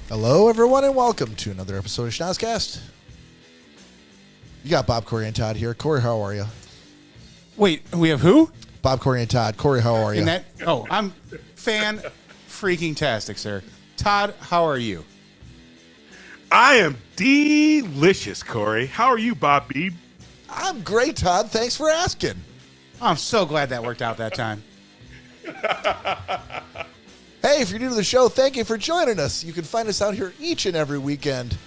Hello, everyone, and welcome to another episode of Schnozzcast. You got Bob, Cory, and Todd here. Cory, how are you? Wait, we have who? Bob, Cory, and Todd. Cory, how are you? I'm fan-freaking-tastic, sir. Todd, how are you? I am delicious, Cory. How are you, Bob Beebe? I'm great, Todd. Thanks for asking. I'm so glad that worked out that time. Hey, if you're new to the show, thank you for joining us. You can find us out here each and every weekend,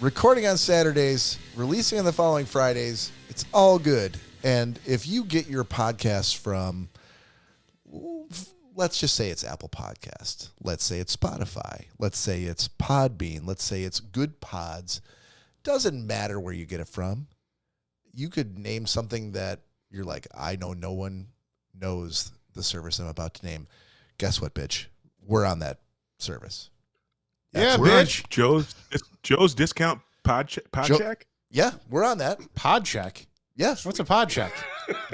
recording on Saturdays, releasing on the following Fridays. It's all good. And if you get your podcasts from, let's just say it's Apple Podcast. Let's say it's Spotify. Let's say it's Podbean. Let's say it's Good Pods. Doesn't matter where you get it from. You could name something that you're like, I know no one knows the service I'm about to name. Guess what, bitch? We're on that service. Yeah, We're bitch. on Joe's discount pod check? Yeah, we're on that. Pod check? Yes. What's a pod check?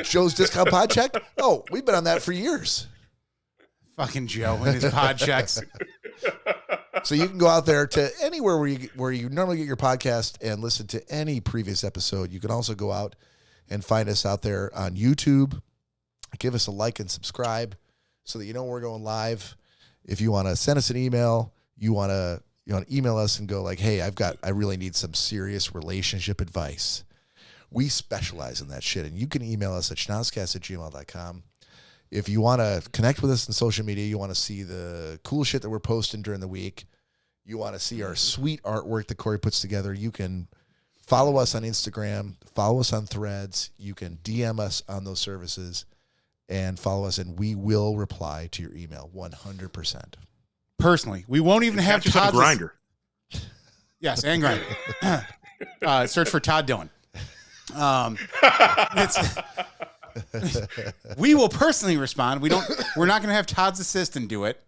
Joe's Discount Pod Check? Oh, we've been on that for years. Fucking Joe and his pod checks. So you can go out there to anywhere where you normally get your podcast and listen to any previous episode. You can also go out and find us out there on YouTube. Give us a like and subscribe so that you know when we're going live. If you want to send us an email, you want to email us and go like, hey, I really need some serious relationship advice. We specialize in that shit. And you can email us at schnozzcast@gmail.com. If you want to connect with us on social media, you want to see the cool shit that we're posting during the week, you want to see our sweet artwork that Cory puts together, you can follow us on Instagram, follow us on Threads. You can DM us on those services and follow us, and we will reply to your email 100%. Personally, we won't even have Catch us on Todd's... Grindr. Yes, and Grindr. Search for Todd Dillon. We will personally respond. We're not going to have Todd's assistant do it.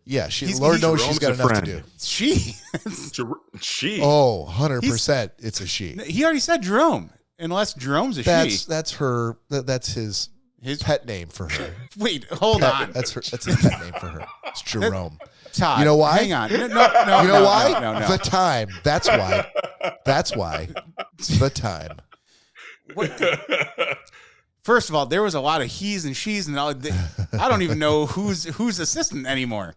Yeah, Lord knows she's got enough to do. She. Oh, 100%. It's a she. He already said Jerome. Unless Jerome's a she. That's her. That's his pet name for her. Wait, hold on. That's his pet name for her. It's Jerome. Todd. You know why? Hang on. No. You know why? No. The time. That's why. That's why. The time. What? First of all, there was a lot of he's and she's and all. I don't even know who's assistant anymore.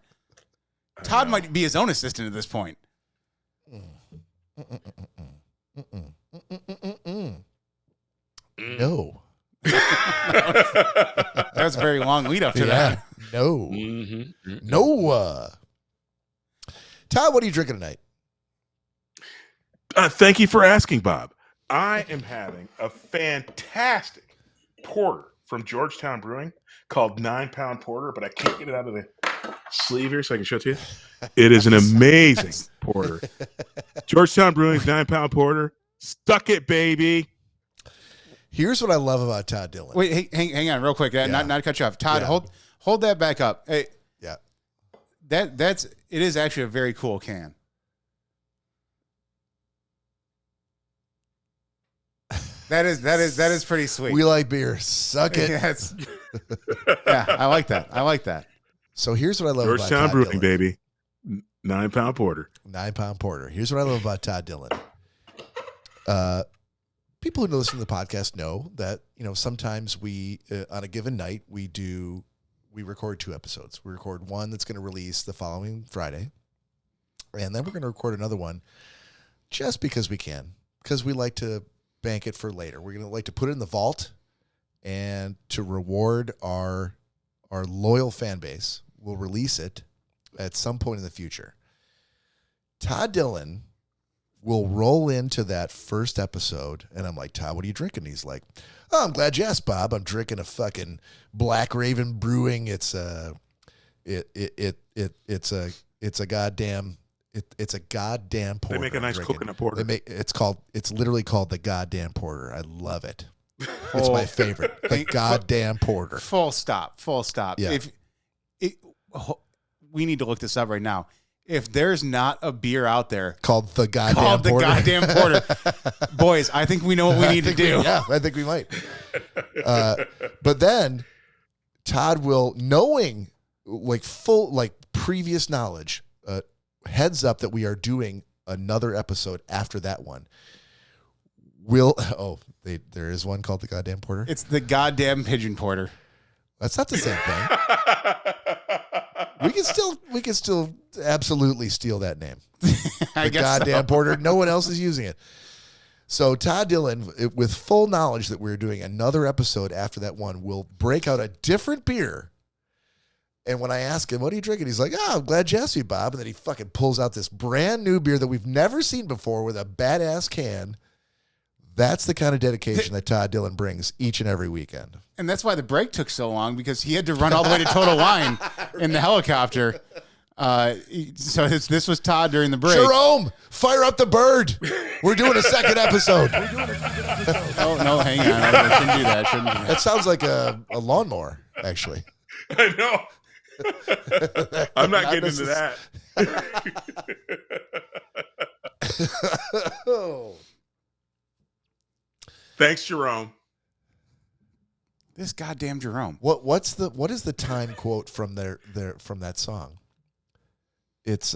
Todd might be his own assistant at this point. No. That was a very long lead up to that. No. No. Todd, what are you drinking tonight? Thank you for asking, Bob. I am having a fantastic porter from Georgetown Brewing called 9 Pound Porter, but I can't get it out of the sleeve here so I can show it to you. It is an amazing porter. Georgetown Brewing's 9 Pound Porter. Stuck it, baby. Here's what I love about Todd Dillon. Wait, hang on, real quick. Not to cut you off. Todd, hold that back up. Hey, yeah, it is actually a very cool can. That is pretty sweet. We like beer. Suck it. Yeah, I like that. So here's what I love about Todd Georgetown Brewing, Dillon. baby. 9 Pound Porter. 9 Pound Porter. Here's what I love about Todd Dillon. People who listen to the podcast know that, sometimes we, on a given night, we record 2 episodes. We record one that's going to release the following Friday. And then we're going to record another one just because we can, because we like to bank it for later. We're going to like to put it in the vault and to reward our loyal fan base. We'll release it at some point in the future. Todd Dillon will roll into that first episode, and I'm like, Todd, what are you drinking? He's like, oh, I'm glad you asked, Bob. I'm drinking a fucking Black Raven Brewing. It's a goddamn porter. They make a nice coconut porter. It's literally called the goddamn porter. I love it. It's my favorite. The goddamn porter. Full stop. Yeah. We need to look this up right now. If there's not a beer out there called the goddamn porter, boys, I think we know what we need to do. I think we might. But then Todd will, knowing previous knowledge, heads up that we are doing another episode after that one. There is one called the Goddamn Porter. It's the Goddamn Pigeon Porter. That's not the same thing. We can still absolutely steal that name. I The guess Goddamn so. Porter. No one else is using it. So Todd Dillon, with full knowledge that we're doing another episode after that one, will break out a different beer. And when I ask him, what are you drinking? He's like, I'm glad you asked me, Bob. And then he fucking pulls out this brand new beer that we've never seen before with a badass can. That's the kind of dedication that Todd Dillon brings each and every weekend. And that's why the break took so long, because he had to run all the way to Total Wine in the helicopter. So this was Todd during the break. Jerome, fire up the bird. We're doing a second episode. Oh, no, hang on. I shouldn't do that. That sounds like a lawnmower, actually. I know. I'm not getting into that. Oh. Thanks, Jerome. This goddamn Jerome. What is the time quote from from that song? It's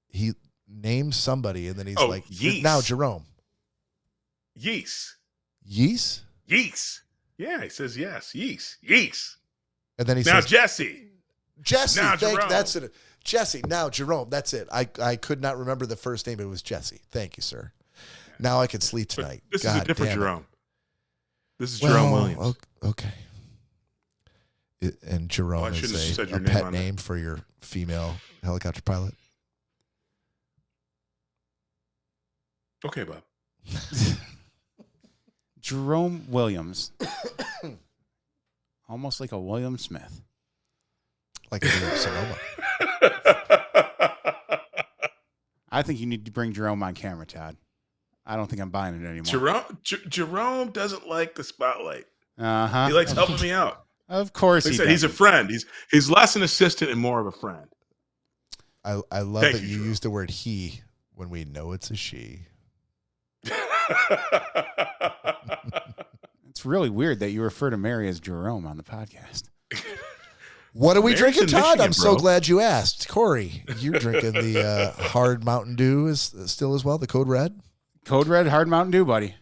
he names somebody and then he's like, Yeast. Now Jerome. Yeast. Yeast? Yeast. Yeah, he says yes. Yeast. Yeast. And then he Now says Jesse. Now Jerome. that's it. Jesse, now Jerome, that's it. I could not remember the first name. It was Jesse. Thank you, sir. Now I can sleep tonight. This God is a different damn it. Jerome. This is Jerome Williams. Okay. And Jerome I shouldn't have is said a your name pet on name for your female helicopter pilot. Okay, Bob. Jerome Williams. Almost like a William Smith. Like a William Sonoma. I think you need to bring Jerome on camera, Todd. I don't think I'm buying it anymore. Jerome doesn't like the spotlight. Uh-huh. He likes helping me out. Of course Like I he said, does. he's a friend. He's less an assistant and more of a friend. I love Thank that you, you Jerome. use the word he when we know it's a she. It's really weird that you refer to Mary as Jerome on the podcast. What are we Mary's drinking, in Todd? Michigan, I'm so bro. glad you asked. Corey, you're drinking the hard Mountain Dew is still as well, the Code Red? Code Red Hard Mountain Dew, buddy.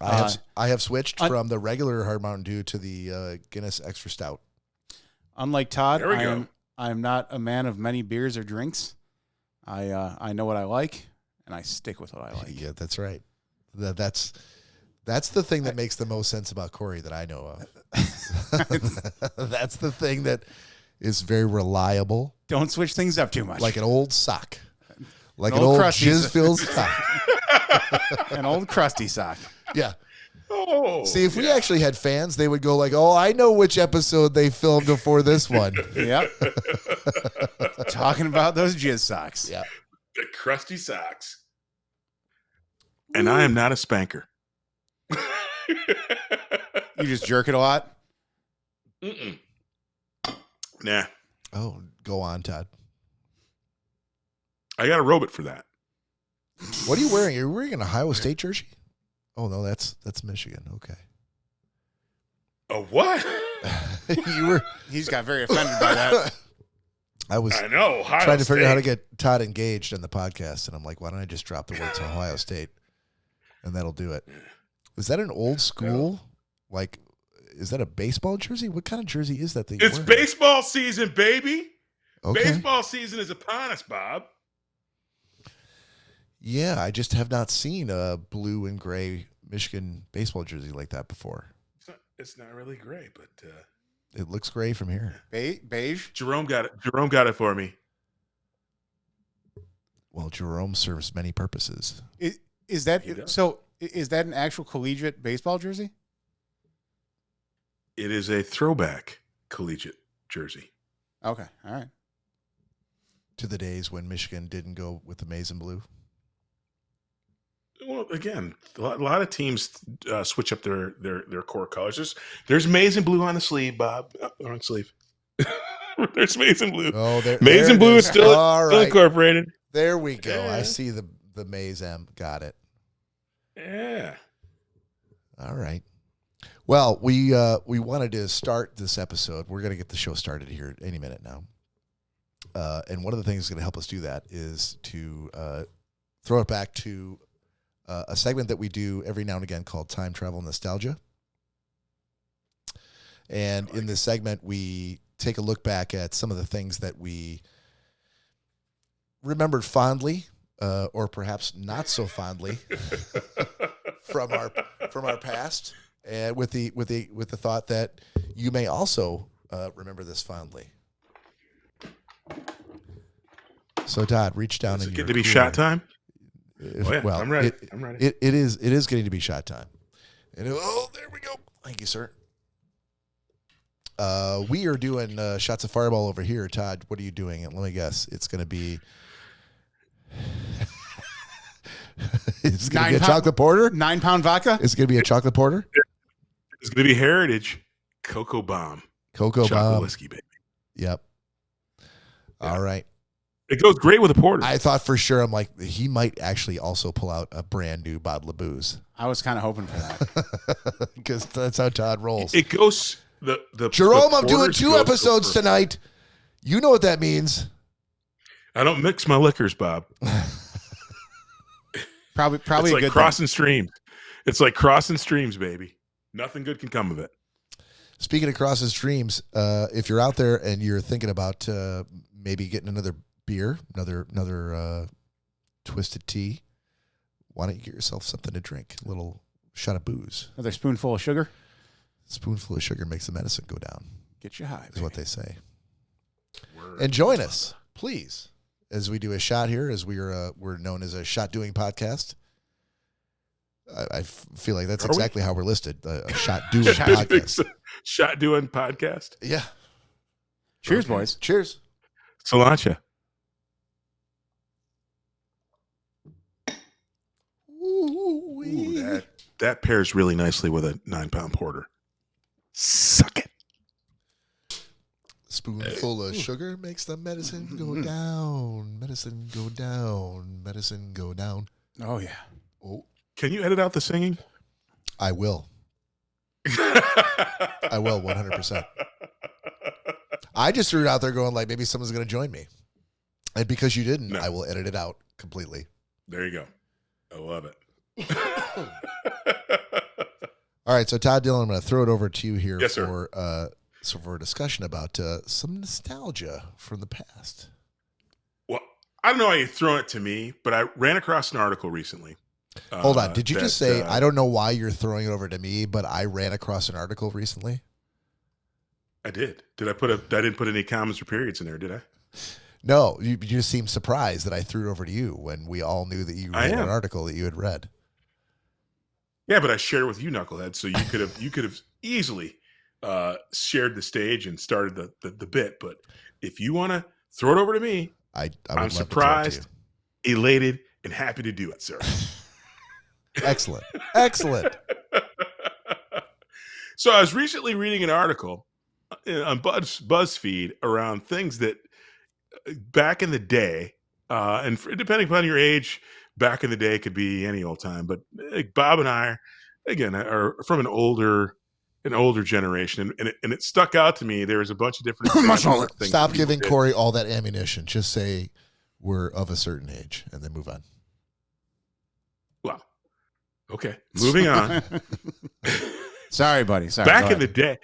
I have switched from the regular hard Mountain Dew to the Guinness Extra Stout. Unlike Todd, There we go. I am not a man of many beers or drinks. I know what I like, and I stick with what I like. Yeah, that's right. That's the thing that makes the most sense about Corey that I know of. That's the thing that is very reliable, Don't switch things up too much. like an old sock, like An an old old crusty jizz-filled sock. an old crusty sock. Yeah. Oh, See, if we actually had fans, they would go like, "Oh, I know which episode they filmed before this one." Yep. Talking about those jizz socks. Yeah. the crusty socks. And I am not a spanker. You just jerk it a lot? Mm-mm. Nah, Oh, go on, Todd. I got a robot for that. What are you wearing? Are you wearing an Ohio State jersey? Oh no, that's Michigan. Okay. A what? You were. He's got very offended by that. I was I know. Ohio trying to figure out how to State. get Todd engaged in the podcast, and I'm like, why don't I just drop the words Ohio State, and that'll do it. Is that an old school? Like, is that a baseball jersey? What kind of jersey is that? You're It's wearing? baseball season, baby. Okay. Baseball season is upon us, Bob. Yeah, I just have not seen a blue and gray Michigan baseball jersey like that before. It's not really gray, but It looks gray from here. Beige? Jerome got it. Jerome got it for me. Well, Jerome serves many purposes. Is that He does. so? Is that an actual collegiate baseball jersey? It is a throwback collegiate jersey. Okay, all right. To the days when Michigan didn't go with the maize and blue. Well, again, a lot of teams switch up their core colors. There's maize and blue on the sleeve, Bob. On the sleeve. There's maize and blue. Oh, there, Maize there and it blue is. is still All right. incorporated. There we go. Yeah. I see the maize M. Got it. Yeah. All right. Well, we wanted to start this episode. We're going to get the show started here any minute now. And one of the things that's going to help us do that is to throw it back to a segment that we do every now and again called Time Travel Nostalgia. And in this segment, we take a look back at some of the things that we remembered fondly, or perhaps not so fondly, from our past, and with the thought that you may also remember this fondly. So, Todd, reach down. Is in it your getting to be cooler. shot time? Well, I'm ready. It is getting to be shot time. And there we go. Thank you, sir. We are doing shots of Fireball over here. Todd, what are you doing? And let me guess, it's going to be. It's going to be a chocolate porter. 9 pound vodka. It's going to be a chocolate porter. It's going to be Heritage Cocoa Bomb. Cocoa Chocolate bomb. whiskey, baby. Yep. Yeah. All right. It goes great with a porter. I thought for sure, I'm like, he might actually also pull out a brand new bottle of booze. I was kind of hoping for that. Because that's how Todd rolls. It goes the Jerome, the I'm doing porters 2 go episodes for- tonight. You know what that means. I don't mix my liquors, Bob. Probably It's a like good crossing streams. It's like crossing streams, baby. Nothing good can come of it. Speaking of crossing streams, if you're out there and you're thinking about maybe getting another beer, another twisted tea, why don't you get yourself something to drink? A little shot of booze. Another spoonful of sugar. Spoonful of sugar makes the medicine go down, Get you high. is what they say. Word. And join us, please, as we do a shot here, as we're known as a shot doing podcast. I feel like that's exactly how we're listed, a shot doing podcast. Shot doing podcast. Yeah. Cheers, Okay. boys. Cheers. Cilantro. Ooh, that pairs really nicely with a 9 pound porter. Suck it. Spoonful of sugar makes the medicine go down. Medicine go down. Medicine go down. Oh yeah. Oh, Can you edit out the singing? I will. I will 100%. I just threw it out there going like maybe someone's going to join me. And because you didn't, No. I will edit it out completely. There you go. I love it. All right, so Todd Dillon, I'm going to throw it over to you here Yes, sir. for a discussion about some nostalgia from the past. Well, I don't know how you're throwing it to me, but I ran across an article recently. Hold on. Did you that, just say, I don't know why you're throwing it over to me, but I ran across an article recently? I did. I didn't put any commas or periods in there, did I? No, you just seemed surprised that I threw it over to you when we all knew that you read am. an article that you had read. Yeah, but I shared it with you, Knucklehead, so you could have easily shared the stage and started the bit. But if you want to throw it over to me, I would I'm love to throw it to surprised, elated, and happy to do it, sir. you. Excellent. Excellent. So I was recently reading an article on BuzzFeed around things that back in the day, and depending upon your age, back in the day could be any old time. But Bob and I, again, are from an older generation, and it stuck out to me. There was a bunch of different examples of things Stop that people giving did. Cory all that ammunition. Just say we're of a certain age and then move on. Well, okay, moving on. Sorry, buddy. Sorry. Back in the day,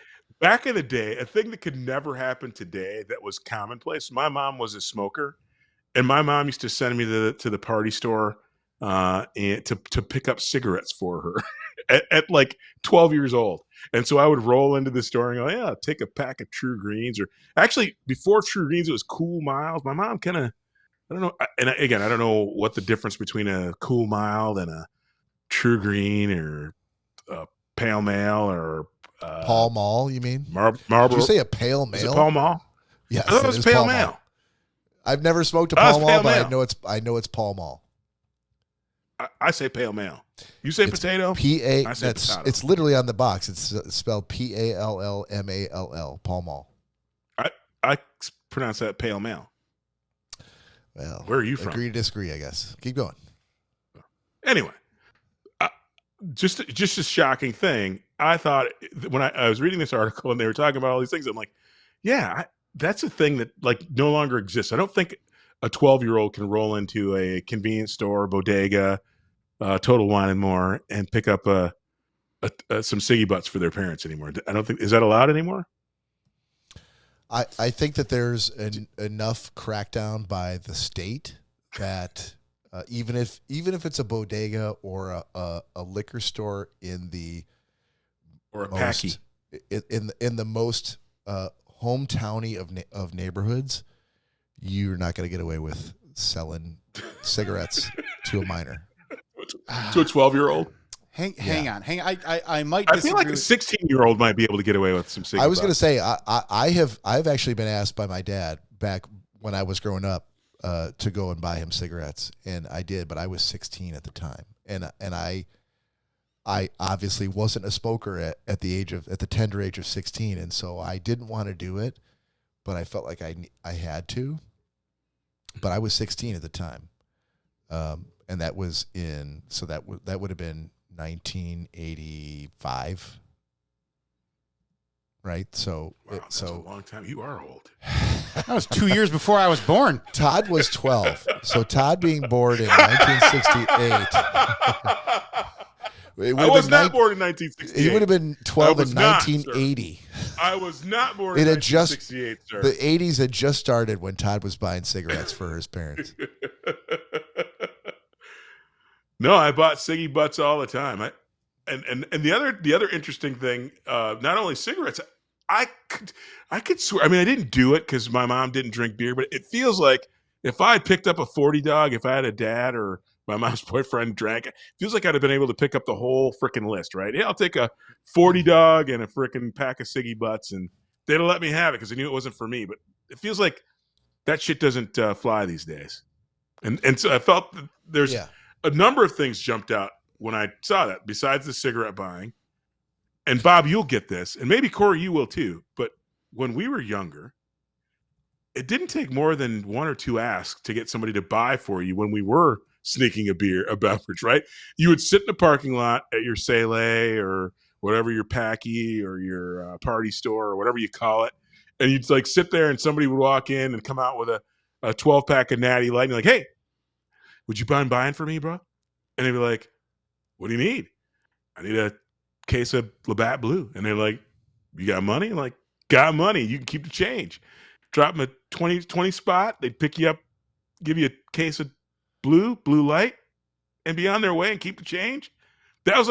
a thing that could never happen today that was commonplace. My mom was a smoker, and my mom used to send me to the party store and to pick up cigarettes for her at like 12 years old. And so I would roll into the store and go, yeah, I'll take a pack of True Greens. Or actually, before True Greens, it was Cool Miles. My mom kind of, I don't know. And again, I don't know what the difference between a Cool Mild and a True Green or a Pale Male or Pall Mall, you mean? Marlboro. Did you say a pale Is it male? Pall Mall? Yes, I thought it is was Pale Pall Mall. Male. I've never smoked a Oh, it's Pall Mall, Pale but Male. I know it's Pall Mall. I say Pale Male. You say It's potato? P-A. I say That's potato. it's literally on the box. It's spelled P-A-L-L-M-A-L-L. Pall Mall. I pronounce that Pale Male. Well, Where are you from? Agree to disagree, I guess. Keep going. Anyway, just a shocking thing. I thought when I was reading this article and they were talking about all these things, I'm like, yeah, that's a thing that like no longer exists. I don't think a 12-year-old can roll into a convenience store, bodega, Total Wine and More, and pick up some ciggy butts for their parents anymore. I don't think, is that allowed anymore? I think that there's enough crackdown by the state that even if it's a bodega or a liquor store in the Or a packy in the most hometowny of neighborhoods, you're not going to get away with selling cigarettes to a minor. To a 12-year-old. Hang on. I might. I feel like a 16-year-old might be able to get away with some cigarettes. I was going to say I've actually been asked by my dad back when I was growing up to go and buy him cigarettes, and I did, but I was 16 at the time, and I obviously wasn't a smoker at the tender age of 16, and so I didn't want to do it, but I felt like I had to. But I was 16 at the time, and that was that would have been 1985, right? So wow, that's a long time. You are old. That was 2 years before I was born. Todd was 12, so Todd being born in 1968. I was not born in 1968. He would have been 12 in 1980. I was not born in 1968, sir. The 80s had just started when Todd was buying cigarettes for his parents. No, I bought ciggy butts all the time. And the other interesting thing, not only cigarettes, I could swear. I mean, I didn't do it because my mom didn't drink beer, but it feels like if I had picked up a 40 dog, if I had a dad or my mom's boyfriend drank, it feels like I'd have been able to pick up the whole freaking list, right? Yeah, I'll take a 40 dog and a freaking pack of ciggy butts, and they'd have let me have it because they knew it wasn't for me. But it feels like that shit doesn't fly these days. And so I felt that there's a number of things jumped out when I saw that, besides the cigarette buying. And Bob, you'll get this, and maybe Cory, you will too. But when we were younger, it didn't take more than one or two asks to get somebody to buy for you when we were sneaking a beverage, right? You would sit in the parking lot at your Sele or whatever, your Packy or your party store or whatever you call it, and you'd like sit there and somebody would walk in and come out with a 12-pack of Natty Light and you're like, hey, would you mind buying for me, bro? And they'd be like, what do you need? I need a case of Labatt Blue. And they're like, you got money? I'm like, got money. You can keep the change. Drop them a 20 spot. They'd pick you up, give you a case of blue light, and be on their way and keep the change. That was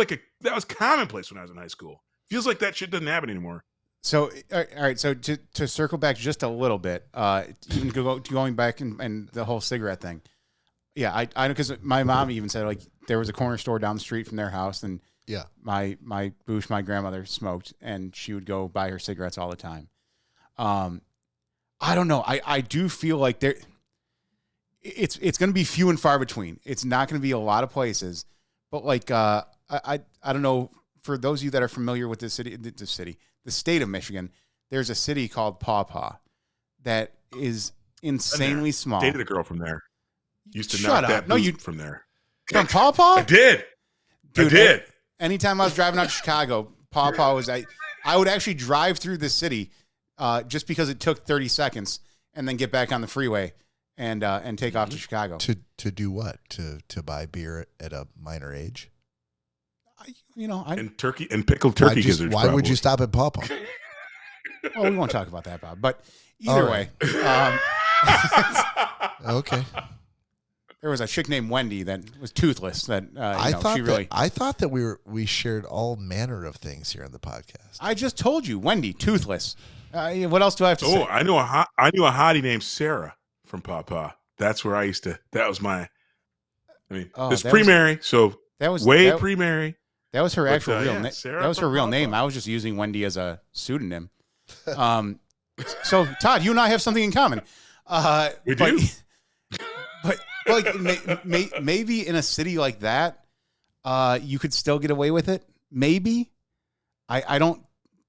commonplace when I was in high school. Feels like that shit doesn't happen anymore. So, all right. So to circle back just a little bit, even going back and the whole cigarette thing. Yeah, I know, because my mom even said, like, there was a corner store down the street from their house, and my Boosh, my grandmother, smoked, and she would go buy her cigarettes all the time. I don't know. I do feel like it's going to be few and far between. It's not going to be a lot of places, but like I don't know, for those of you that are familiar with the state of Michigan, there's a city called Paw Paw that is insanely small. Dated a girl from there. Used to Shut knock up. that from there. From Paw Paw? I did. Dude, I did. Anytime I was driving out to Chicago, Paw Paw was I would actually drive through the city just because it took 30 seconds and then get back on the freeway and take off to Chicago. To do what? To buy beer at a minor age? And turkey and pickled turkey gizzards. Why would you stop at Paw Paw? Well, we won't talk about that, Bob. But either way. Okay. There was a chick named Wendy that was toothless. That I thought that we shared all manner of things here on the podcast. I just told you, Wendy, toothless. What else do I have to say? Oh, I knew a hottie named Sarah from Paw Paw. That's where I used to. That was my. I mean, it's pre-Mary, so that was pre-Mary. That was her actual real name. Sarah, that was her real name. I was just using Wendy as a pseudonym. So Todd, you and I have something in common. We do. But like maybe in a city like that, you could still get away with it. Maybe. I don't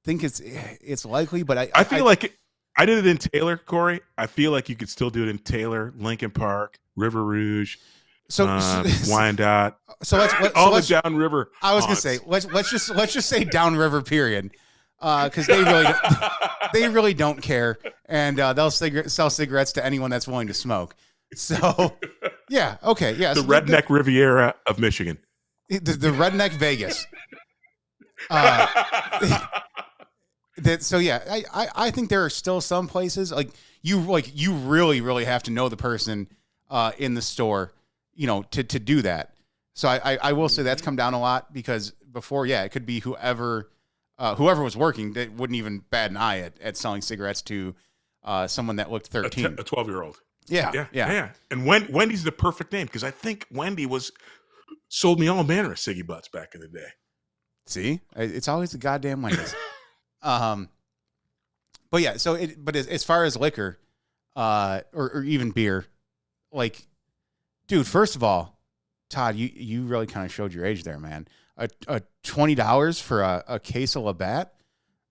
think it's likely, but I feel like I did it in Taylor, Cory. I feel like you could still do it in Taylor, Lincoln Park, River Rouge, So Wyandotte. So let's all the downriver. I was gonna say let's just say downriver period, because they really don't care, and they'll sell cigarettes to anyone that's willing to smoke. So yeah, okay, yeah. The redneck Riviera of Michigan. The redneck Vegas. So yeah, I think there are still some places like you really have to know the person in the store, to do that. So I will say that's come down a lot, because before, yeah, it could be whoever was working that wouldn't even bat an eye at selling cigarettes to someone that looked 13. A 12-year-old. Yeah. And Wendy's the perfect name, because I think Wendy sold me all manner of ciggy butts back in the day. See, it's always the goddamn Wendy's. But yeah, but as far as liquor, or even beer, like, dude, first of all, Todd, you really kind of showed your age there, man. A $20 for a case of Labatt?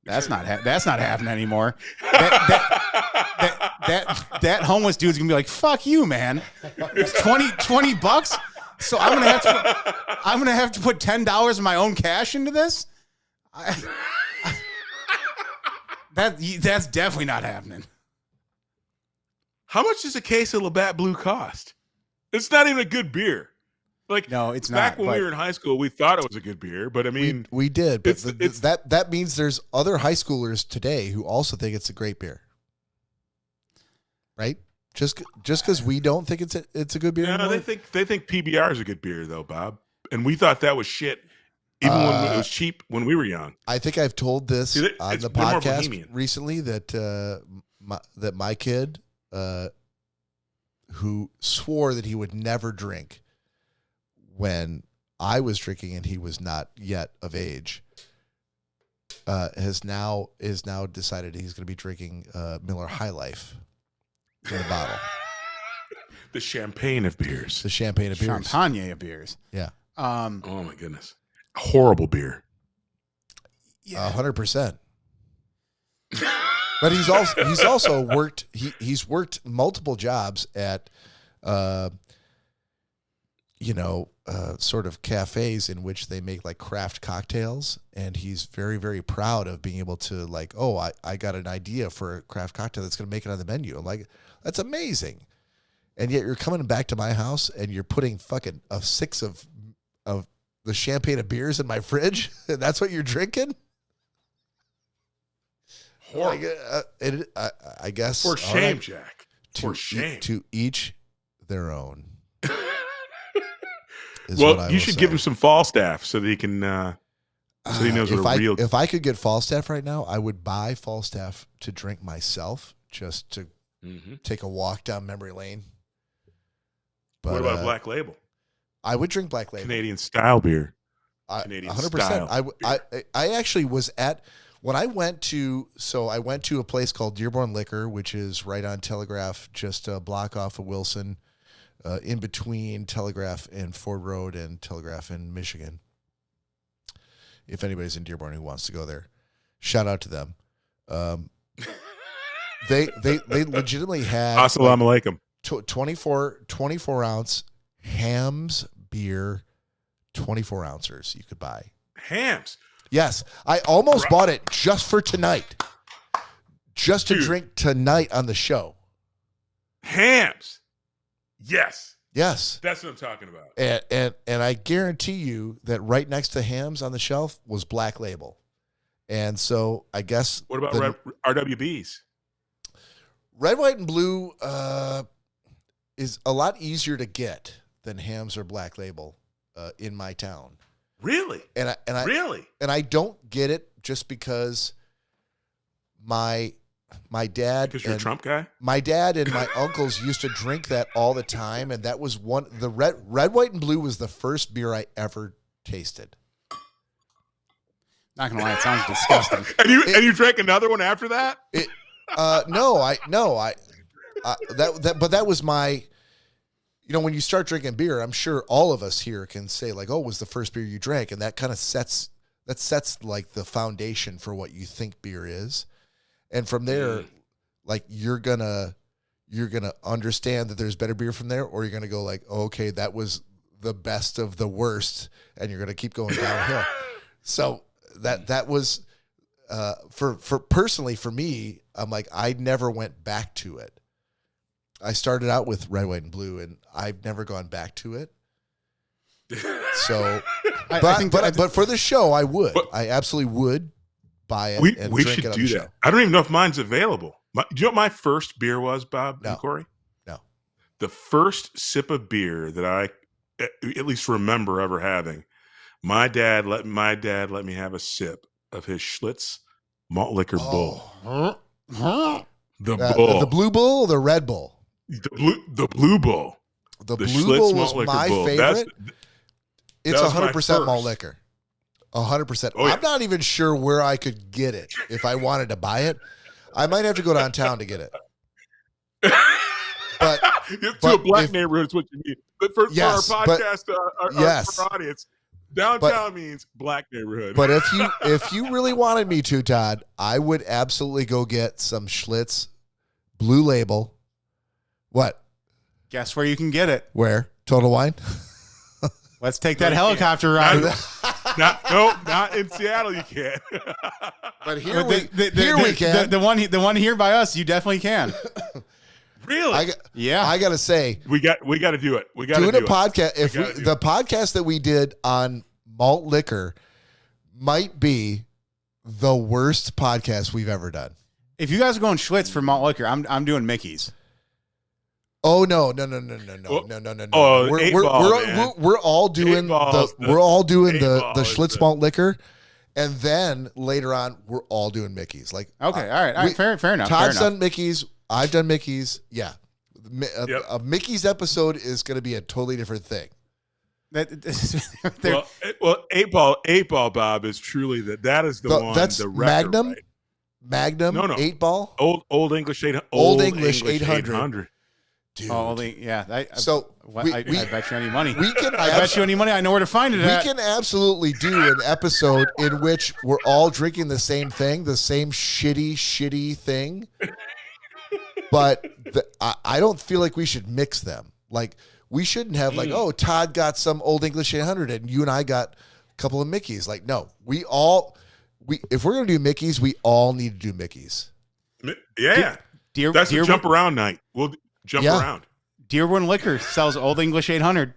That's not happening anymore. That homeless dude's gonna be like, "Fuck you, man! It's $20. So I'm gonna have to put $10 of my own cash into this." That's definitely not happening. How much does a case of Labatt Blue cost? It's not even a good beer. Like, no, it's not. Back when we were in high school, we thought it was a good beer, but I mean, we did. But that means there's other high schoolers today who also think it's a great beer, right? Just because we don't think it's a good beer. No, they think PBR is a good beer though, Bob. And we thought that was shit, even when it was cheap when we were young. I think I've told this on the podcast recently that my kid, who swore that he would never drink when I was drinking and he was not yet of age, is now decided he's going to be drinking Miller High Life in the bottle. The champagne of beers. The champagne of beers. Champagne of beers. Yeah. Oh my goodness. Horrible beer. Yeah. 100%. But he's also worked. He's worked multiple jobs at, sort of cafes in which they make like craft cocktails, and he's very, very proud of being able to I got an idea for a craft cocktail that's going to make it on the menu. I'm like, that's amazing. And yet you're coming back to my house and you're putting fucking a 6 of the champagne of beers in my fridge, and that's what you're drinking. Horrible. I guess. For shame, right. Jack. For shame. To each their own. Well, you should give him some Falstaff so that he can, so he knows what a real. If I could get Falstaff right now, I would buy Falstaff to drink myself, just to take a walk down memory lane. But, what about Black Label? I would drink Black Label. Canadian style beer. 100%. Style. I actually was when I went to a place called Dearborn Liquor, which is right on Telegraph, just a block off of Wilson, in between Telegraph and Ford Road and Telegraph in Michigan. If anybody's in Dearborn who wants to go there, shout out to them. They legitimately had Assalamu alaikum. 24 ounce Hams beer, 24 ounces you could buy. Hams. Yes, I almost bought it just for tonight, just to drink tonight on the show. Hams. Yes. Yes. That's what I'm talking about. And I guarantee you that right next to Hams on the shelf was Black Label. And so I guess. What about RWBs? Red, white, and blue is a lot easier to get than Hams or Black Label in my town. Really? And I don't get it just because my dad, because you're a Trump guy. My dad and my uncles used to drink that all the time, and that was the red, white, and blue was the first beer I ever tasted. Not gonna lie, it sounds disgusting. And you drank another one after that? But that was my. When you start drinking beer, I'm sure all of us here can say like, "Oh, it was the first beer you drank," and that kind of sets like the foundation for what you think beer is. And from there, like you're gonna you're going to understand that there's better beer from there, or you're going to go like, oh, okay, that was the best of the worst, and you're going to keep going downhill. So that was for personally for me, I'm like, I never went back to it. I started out with red, white, and blue, and I've never gone back to it. So, but for the show, I would. I absolutely would buy it. We drink should it on do the that. show. I don't even know if mine's available. Do you know what my first beer was, Bob and Cory? No. The first sip of beer that I at least remember ever having. My dad let me have a sip of his Schlitz malt liquor bull. The bull. The blue bull or the red bull? The blue bull. The blue Schlitz bull malt was liquor my bull. favorite. It's was my 100% malt first. liquor. 100%. Oh, yeah. I'm not even sure where I could get it if I wanted to buy it. I might have to go downtown to get it. But to a black neighborhood is what you mean. But for our podcast, for our audience, downtown means black neighborhood. But if you really wanted me to, Todd, I would absolutely go get some Schlitz Blue Label. What? Guess where you can get it? Where? Total Wine? Let's take that helicopter ride. Not in Seattle. You can't. But here we can. The one here by us, you definitely can. Really? I gotta say, we got to do it. We got to do do a podcast. The podcast that we did on malt liquor might be the worst podcast we've ever done. If you guys are going Schlitz for malt liquor, I'm doing Mickey's. Oh no! Oh, we're all doing the Schlitz malt liquor, and then later on we're all doing Mickey's. Like okay, all right, fair enough. Todd's done Mickey's. I've done Mickey's. Yeah, a Mickey's episode is going to be a totally different thing. Well, eight ball, Bob is truly that is the one. That's the record, Magnum. Right? Magnum. No. 8-ball. Old English 800. Old English 800. Dude. Oh, yeah. I bet you any money. I bet you any money. I know where to find it. We can absolutely do an episode in which we're all drinking the same thing, the same shitty thing. But I don't feel like we should mix them. Like we shouldn't have Todd got some Old English 800 and you and I got a couple of Mickeys. Like no, if we're gonna do Mickeys, we all need to do Mickeys. Yeah, that's a jump around night. We'll jump around. Dearborn Liquor sells Old English 800.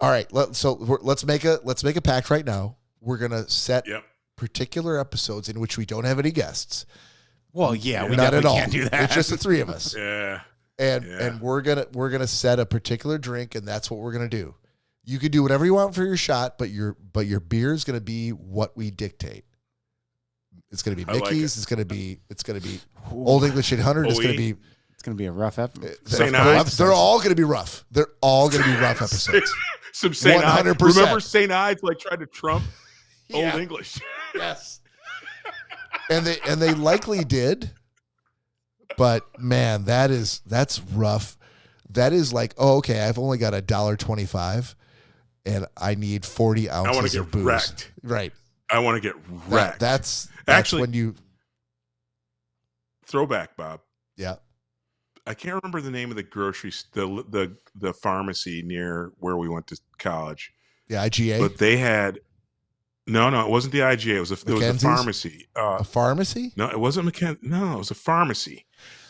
All right, let's make a pact right now. We're gonna set particular episodes in which we don't have any guests. Well, yeah, we not at all. Can't do that. It's just the three of us. Yeah. And we're gonna set a particular drink, and that's what we're gonna do. You can do whatever you want for your shot, but your beer is gonna be what we dictate. It's gonna be Mickey's. Like it's gonna be Old English 800. It's gonna be a rough episode. They're all gonna be rough. They're all gonna be rough episodes. Some St. Ides. Remember St. Ides tried to trump Old English. Yes. And they likely did, but man, that's rough. That is like, oh, okay, I've only got $1.25, and I need 40 ounces of booze. Wrecked. Right. I want to get wrecked. That's actually when you throwback, Bob. Yeah. I can't remember the name of the grocery, the pharmacy near where we went to college. The IGA, but they had. No, it wasn't the IGA. It was a pharmacy. A pharmacy? No, it wasn't McKenzie. No, it was a pharmacy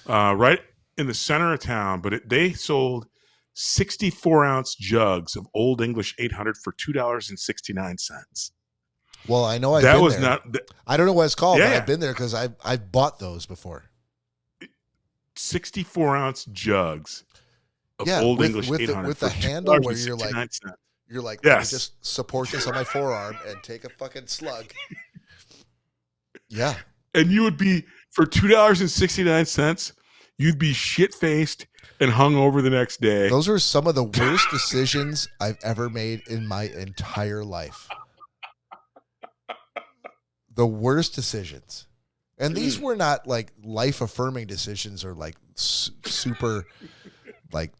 right in the center of town. But they sold 64-ounce jugs of Old English 800 for $2.69. Well, I know I've been there. Not. I don't know what it's called, but I've been there because I've bought those before. 64-ounce jugs of Old English 800 with the handle where you're like. Cents. You're like, yes. Let me just support this on my forearm and take a fucking slug. Yeah. And you would be, for $2.69, you'd be shit-faced and hung over the next day. Those are some of the worst decisions I've ever made in my entire life. The worst decisions. And these were not like life-affirming decisions or like super, like,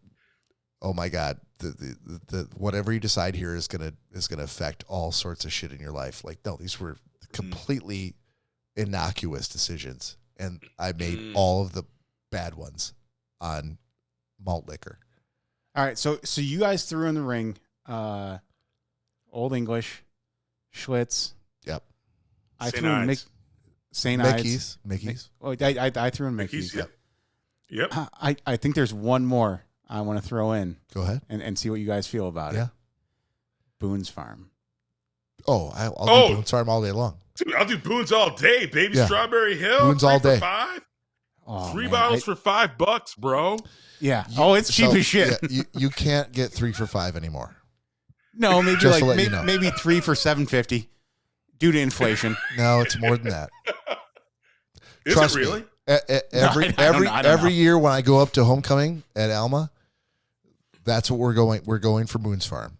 oh my God. The whatever you decide here is gonna affect all sorts of shit in your life. Like, no, these were completely innocuous decisions, and I made all of the bad ones. on malt liquor. All right, so you guys threw in the ring, Old English, Schlitz. Yep. I St. threw in Ides. St. Ides. Mickey's. Oh, I threw in Mickey's. Yep. I think there's one more I want to throw in. Go ahead. And see what you guys feel about it. Boone's Farm. Oh, I'll do Boone's Farm all day long. Dude, I'll do Boone's all day, baby. Yeah. Strawberry Hill. Boone's all day. For $5. Oh, 3 man. bottles for $5, bro. Yeah. It's cheap as shit. Yeah, you can't get 3 for $5 anymore. No, maybe Just to like let you know. maybe 3 for $7.50 due to inflation. No, it's more than that. Is Trust it really? Me. Every year when I go up to homecoming at Alma, that's what we're going. We're going for Boone's Farm.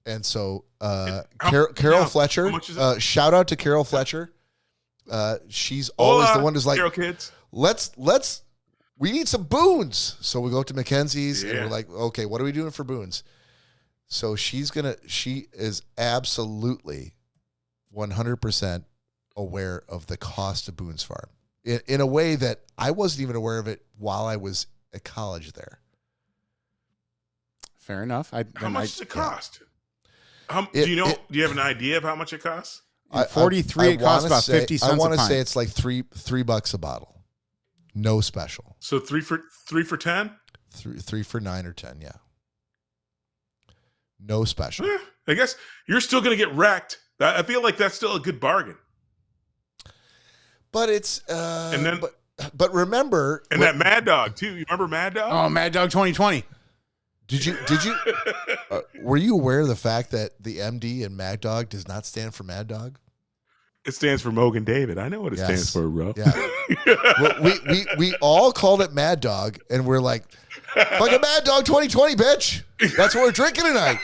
And so Carol Fletcher, how much is it? shout out to Carol Fletcher. She's always the one who's like, Carol kids. we need some Boones. So we go up to Mackenzie's and Yeah. we're like, okay, what are we doing for Boones? So she is absolutely 100% aware of the cost of Boone's Farm in a way that I wasn't even aware of it while I was at college there. Fair enough. How much does it cost? Do you have an idea of how much it costs? 43. It costs about 50 cents. I want a to pint. say it's like $3 a bottle. No special. So 3 for 10? 3 for 9 or 10. Yeah. No special. I guess you're still going to get wrecked. I feel like that's still a good bargain. But it's and then but remember that Mad Dog too. You remember Mad Dog? Oh, Mad Dog 2020. Did you were you aware of the fact that the MD in Mad Dog does not stand for Mad Dog? It stands for Mogan David. I know what it stands for, bro. Yeah. Well, we all called it Mad Dog, and we're like, fucking Mad Dog 2020, bitch. That's what we're drinking tonight.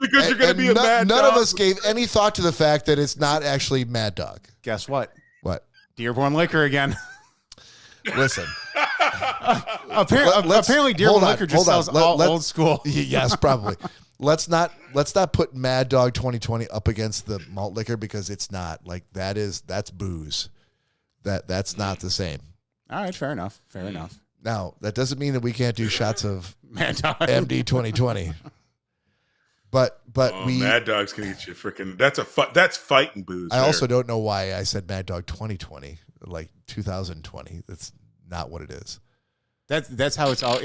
Because you're going to be a Mad Dog. None of us gave any thought to the fact that it's not actually Mad Dog. Guess what? What? Dearborn Liquor again. Listen. Apparently Dearborn Liquor just sells old school. Yes, probably. Let's not put Mad Dog 2020 up against the malt liquor because it's not. Like that's booze. That's not the same. All right, fair enough. Fair enough. Now, that doesn't mean that we can't do shots of Mad Dog. MD 2020. But Mad Dog's gonna get you freaking. That's fighting booze. I also don't know why I said Mad Dog 2020, like 2020. That's not what it is. That's how it's all.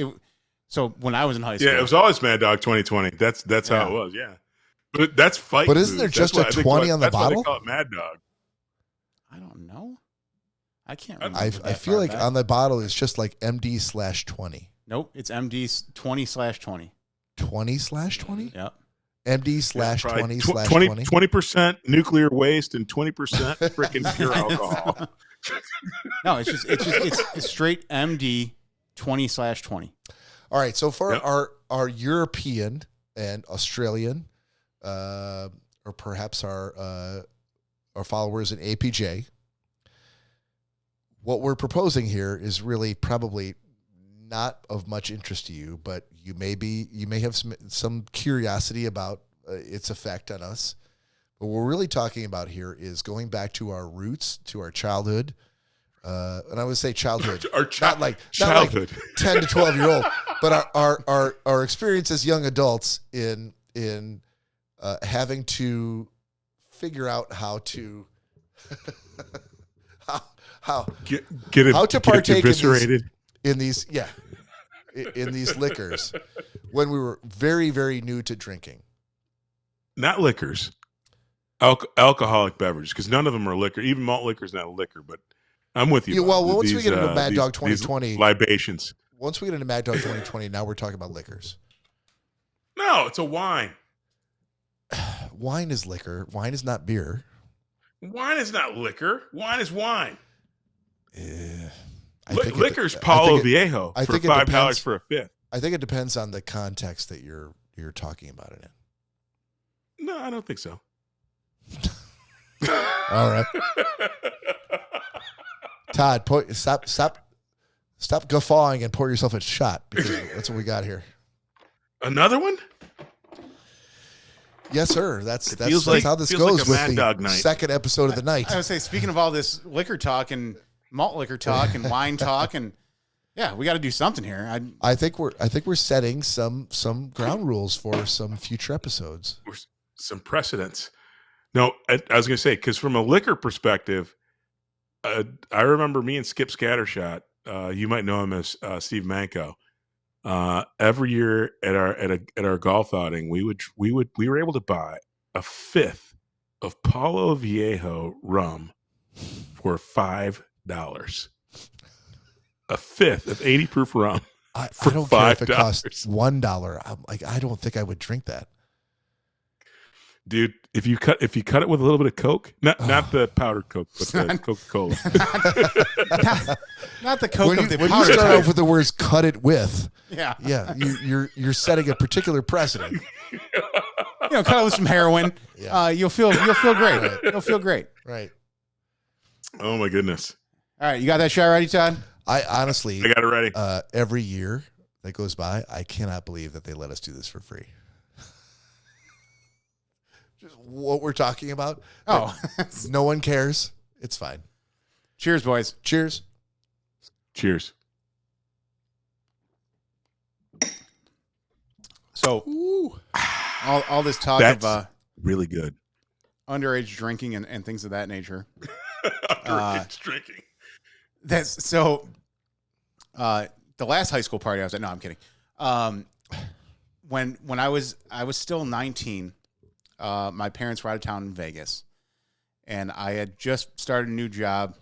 So when I was in high school, Yeah, it was always Mad Dog 2020. That's how it was. Yeah, but that's fighting. But isn't there booze. just That's a why- 20 on the that's why bottle? they call it Mad Dog. I don't know. I can't remember. I that feel far like back. on the bottle it's just like MD/20. Nope, it's MD 20/20. 20/20? Yep. MD/20/20. 20% nuclear waste and 20% freaking pure alcohol. No, it's straight MD 20/20. All right, so for Yep. our European and Australian, or perhaps our followers in APJ, what we're proposing here is really probably not of much interest to you, but you may have some curiosity about its effect on us. But what we're really talking about here is going back to our roots, to our childhood. And I would say childhood, not like 10 to 12-year-old, but our experience as young adults in having to figure out how to how to partake in these liquors when we were very, very new to drinking. Not liquors, alcoholic beverages, because none of them are liquor. Even malt liquor is not a liquor, but I'm with you. Yeah, well, once we get into Mad Dog 2020, libations. Once we get into Mad Dog 2020, now we're talking about liquors. No, it's a wine. Wine is liquor. Wine is not beer. Wine is not liquor. Wine is wine. Liquor's Palo Viejo I for think it $5 depends. for a fifth. I think it depends on the context that you're talking about it in. No, I don't think so. All right, Todd, stop guffawing and pour yourself a shot because that's what we got here. Another one? Yes, sir. That's like- how this feels goes like a with Mad the Dog night. second episode of the night. I would say, speaking of all this liquor talk and malt liquor talk and wine talk, and Yeah, we got to do something here. I think we're setting some ground rules for some future episodes. Some precedents. No, I was going to say, because from a liquor perspective, I remember me and Skip Scattershot. You might know him as Steve Manco. Every year at our golf outing, we were able to buy a fifth of Paulo Viejo rum for $5. A fifth of 80 proof rum. I don't care if it costs $1. I'm like, I don't think I would drink that. Dude, if you cut it with a little bit of Coke, not the powdered Coke, but the Coca-Cola. not the Coke. When you start off with the words "cut it with," yeah, you're setting a particular precedent. Cut it with some heroin. Yeah. You'll feel great. Right. You'll feel great. Right. Oh my goodness. All right, you got that shot ready, Todd? I honestly, I got it ready. Every year that goes by, I cannot believe that they let us do this for free. Just what we're talking about. Oh, no one cares. It's fine. Cheers, boys. Cheers. Cheers. So, all this talk of really good underage drinking and things of that nature. Underage drinking. That's so. The last high school party I was at. No, I'm kidding. When I was still 19. My parents were out of town in Vegas, and I had just started a new job,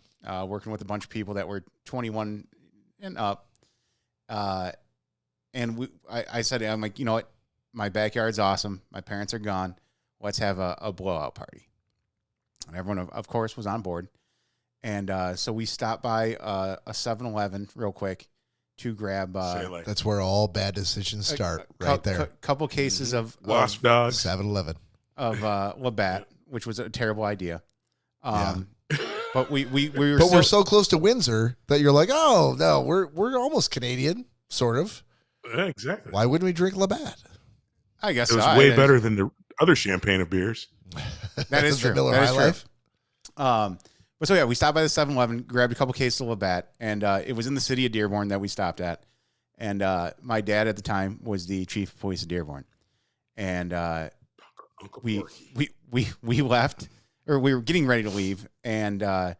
working with a bunch of people that were 21 and up. And I said, I'm like, you know what? My backyard's awesome. My parents are gone. Let's have a blowout party. And everyone, of course, was on board. And so we stopped by a 7-Eleven real quick to grab. That's where all bad decisions start, right there. Couple cases of Wasp Dogs. 7-Eleven. Of Labatt, which was a terrible idea. But we were. But we're so close to Windsor that you're like, oh no, we're almost Canadian, sort of. Yeah, exactly. Why wouldn't we drink Labatt? I guess it was way better than the other champagne of beers. That is true. Miller High Life. But so yeah, we stopped by the 7-Eleven, grabbed a couple cases of Labatt, and it was in the city of Dearborn that we stopped at. And my dad at the time was the chief of police of Dearborn, and we left, or we were getting ready to leave, and a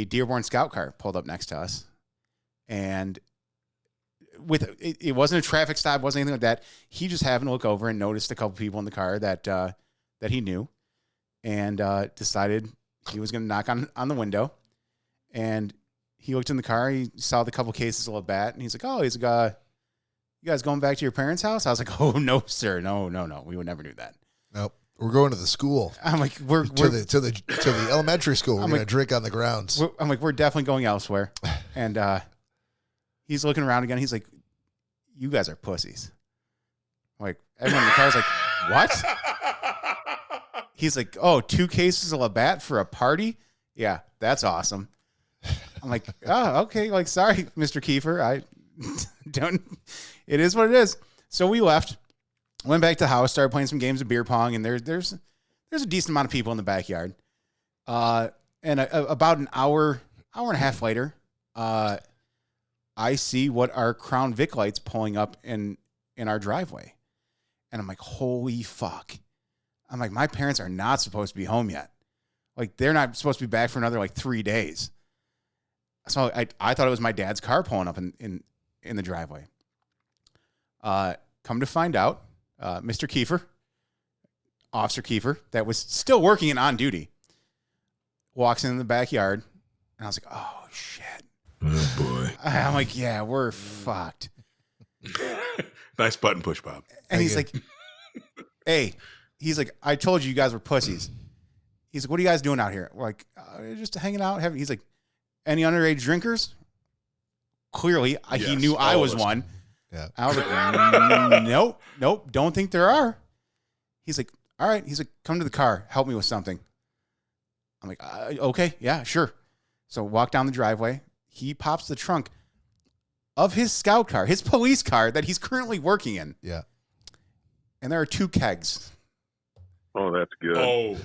Dearborn Scout car pulled up next to us, and it wasn't a traffic stop, wasn't anything like that. He just happened to look over and noticed a couple people in the car that he knew, and decided he was going to knock on the window. And he looked in the car. He saw the couple cases of Labatt, and he's like, "Oh, you guys going back to your parents' house?" I was like, "Oh no, sir, no, we would never do that." Nope. We're going to the school. I'm like, we're to the elementary school. We're going to drink on the grounds. I'm like, we're definitely going elsewhere. And he's looking around again. He's like, "You guys are pussies." I'm like, everyone in the car is like, "What?" He's like, "Oh, 2 cases of Labatt for a party? Yeah, that's awesome." I'm like, "Oh, okay. Like, sorry, Mr. Kiefer. I don't. It is what it is." So we left, went back to the house, started playing some games of beer pong, and there's a decent amount of people in the backyard. And about an hour and a half later, I see what are Crown Vic lights pulling up in our driveway, and I'm like, "Holy fuck!" I'm like, my parents are not supposed to be home yet. Like, they're not supposed to be back for another 3 days. So I thought it was my dad's car pulling up in the driveway. Come to find out, Mr. Kiefer, Officer Kiefer, that was still working and on duty, walks in the backyard, and I was like, "Oh shit!" Oh boy! I'm like, "Yeah, we're fucked." Nice button push, Bob. And he's like, "Hey." He's like, "I told you guys were pussies." He's like, "What are you guys doing out here?" We're like, "Just hanging out." He's like, "Any underage drinkers?" Clearly, yes, he knew I was one. Yeah. I was like, nope, don't think there are. He's like, "All right." He's like, "Come to the car. Help me with something." I'm like, "Okay, yeah, sure." So walk down the driveway. He pops the trunk of his scout car, his police car that he's currently working in. Yeah. And there are 2 kegs. Oh, that's good. Oh.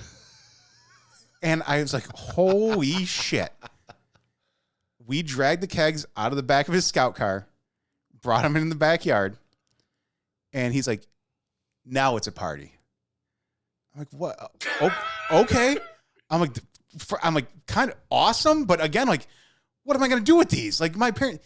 And I was like, "Holy shit. We dragged the kegs out of the back of his scout car, brought him in the backyard, and he's like, now it's a party. I'm like, what? Oh, okay. I'm like, kind of awesome, but again, like, what am I going to do with these? Like, my parents,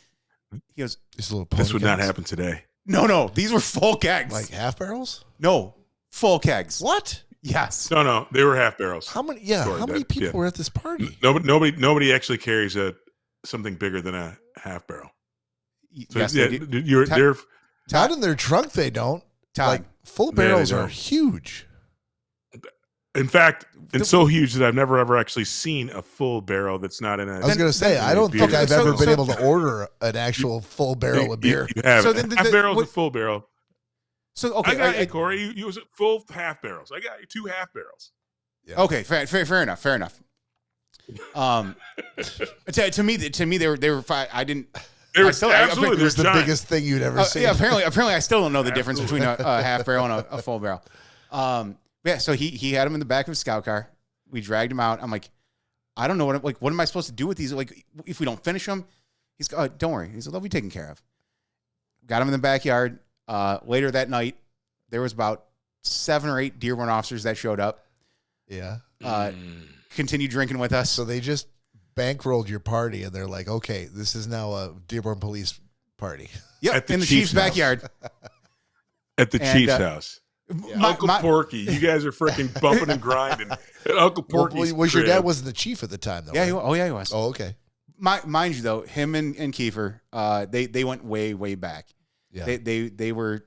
he goes, this would not happen today. No, these were full kegs. Like half barrels? No, full kegs. What? Yes. No, they were half barrels. How many? Yeah, how many people were at this party? Nobody actually carries something bigger than a half barrel. So, yes, they're Not in their trunk. They don't. Todd. Like full barrels are huge. In fact, it's so huge that I've never ever actually seen a full barrel that's not in a. I was going to say, I don't think I've ever been able to order an actual full barrel of beer. You have So half barrels of full barrel. So okay, I got you, Corey. You was full half barrels. I got you 2 half barrels. Yeah. Okay, fair enough. To me, they were fine. I didn't. It was absolutely It was the biggest thing you'd ever seen. Yeah, apparently, I still don't know the difference between a half barrel and a full barrel. Yeah, so he had him in the back of his scout car. We dragged him out. I'm like, I don't know what am I supposed to do with these? Like, if we don't finish them, he's don't worry. He's like, they'll be taken care of. Got him in the backyard. Later that night, there was about 7 or 8 Dearborn officers that showed up. Yeah. Continued drinking with us. So they just bankrolled your party, and they're like, okay, this is now a Dearborn police party. Yep, in the Chief's backyard. At the Chief's house. Yeah. Uncle Porky, you guys are freaking bumping and grinding. At Uncle Porky's was your dad wasn't the chief at the time, though? Yeah, right? He was. Oh, okay. Mind you, though, him and Kiefer, they went way back. Yeah. They were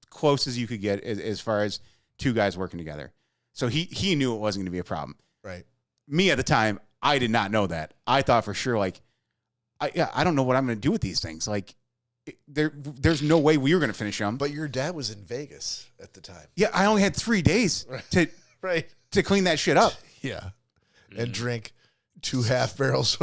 close as you could get as far as 2 guys working together. So he knew it wasn't going to be a problem. Right. Me at the time, I did not know that. I thought for sure, like, I don't know what I'm going to do with these things. Like, there's no way we were going to finish them. But your dad was in Vegas at the time. Yeah, I only had 3 days to clean that shit up. Yeah. And drink 2 half barrels.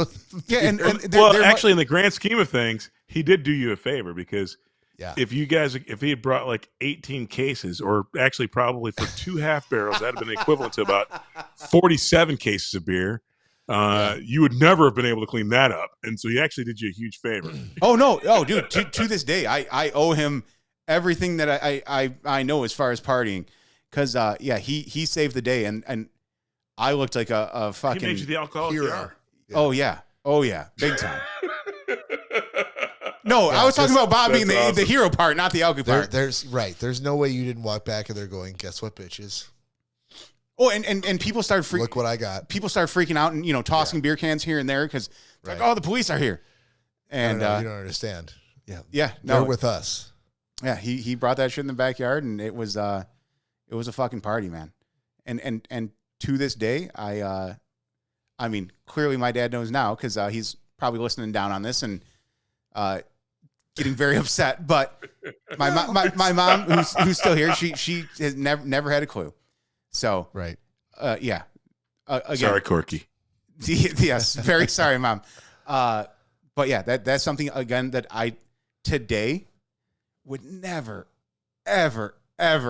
Yeah, and actually, in the grand scheme of things, he did do you a favor because if he had brought like 18 cases, or actually probably for 2 half barrels, that'd have been equivalent to about 47 cases of beer. You would never have been able to clean that up, and so he actually did you a huge favor. Oh no, dude! To this day, I owe him everything that I know as far as partying, because he saved the day, and I looked like a fucking. He made you the alcoholic hero. Yeah. Oh yeah, big time. No, I was talking about Bob being the hero part, not the alcohol part. There's no way you didn't walk back and they're going, guess what, bitches? Oh, and people started freaking. Look what I got. People started freaking out and tossing beer cans here and there because like, oh, the police are here. And no, you don't understand. Yeah, they're with us. Yeah, he brought that shit in the backyard, and it was a fucking party, man. And to this day, I mean, clearly my dad knows now because he's probably listening down on this and getting very upset. But my mom, who's still here, she has never had a clue. So right, yeah. Again, sorry, Corky. Yes, very sorry, Mom. But yeah, that's something again that I today would never, ever